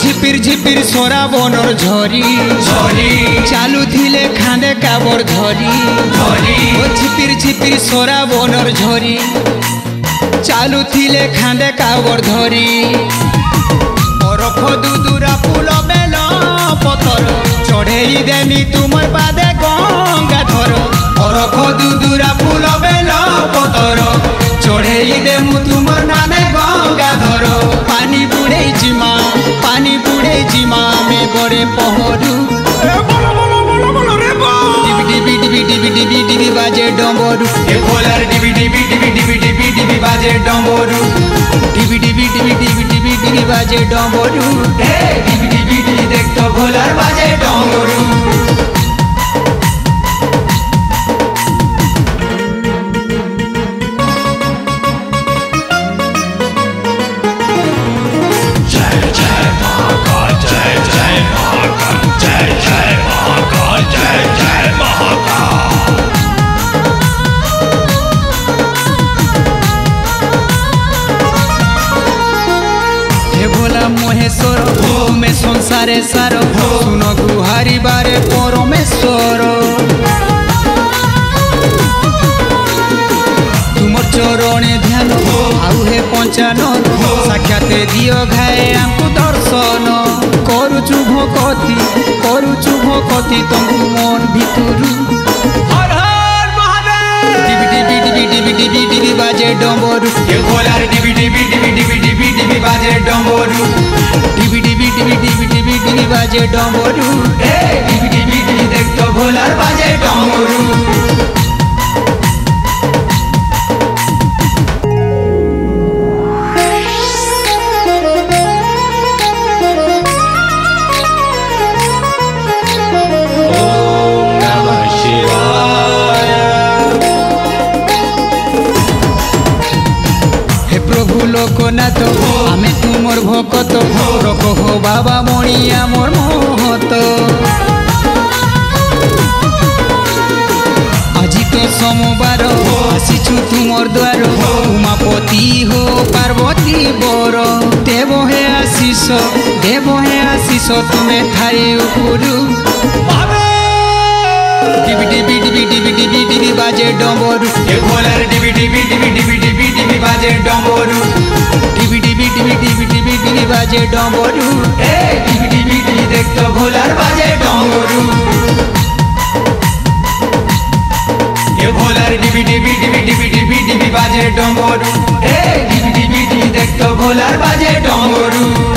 झिपिर झिपिर सोरा बनर झरी झरी चालू थिले खांदे काबर धरी झरी झिपिर झिपिर सोरा बनर झरी चालू थिले खांदे काबर धरी बरफ दुदुरा फूल बेल पतर चढ़े देमी तुमर बादे गंगा धर बरफ दुदुरा फूल बेल पतर चढ़े देमु तुमर नामे गंगा धर पानी बुड़े जिमा में बड़े पहरू डिबी डिबी डिबी डिबी डिबी बाजे डमरू ए भोलार डिबी डिबी डिबी डिबी डिबी डिबी बाजे डमरू डिबी डिबी डिबी डिबी डिबी डिबी बाजे डमरू ए डिबी डिबी डिबी देख तो भोलार बाजे डमरू महेश्वर तुम्हें संसारे सार सुन गुहारी बारे परमेश्वर तुम चरणे ध्यान आउ हे पंचानन साक्षात दियो घाए आमको दर्शन करुचु भकति तुमको मन भितरु हर हर महादेव डिबी डिबी डिबी डिबी डिबी डिबी बाजे डमरू ए भोलार डिबी डिबी डिबी डिबी डिबी डिबी बाजे डमरू डिबी डिबी डिबी डिबी डिबी डिबी बाजे डमरू ए डिबी डिबी डिबी देख तो भोलार बाजे डमरू लोकनाथ आमे तुमर भकत रखो हो बाबा मणि आमर महत আজি तो सोमवार आसीछु तुमर द्वार उमापति हो पार्वती बर देव हे आशीष तुम्हें थाई उपरु डिबी डिबी डिबी डिबी डिबी डिबी बाजे डमरू ए भोलार डिबी डिबी डिबी डिबी डिबी डिबी बाजे डमरू डिबी डिबी डिबी डिबी डिबी डिबी बाजे डमरू ए डिबी डिबी डिबी देख तो भोलार बाजे डमरू ए भोलार डिबी डिबी डिबी डिबी डिबी डिबी बाजे डमरू ए डिबी डिबी डिबी देख तो भोलार बाजे डमरू।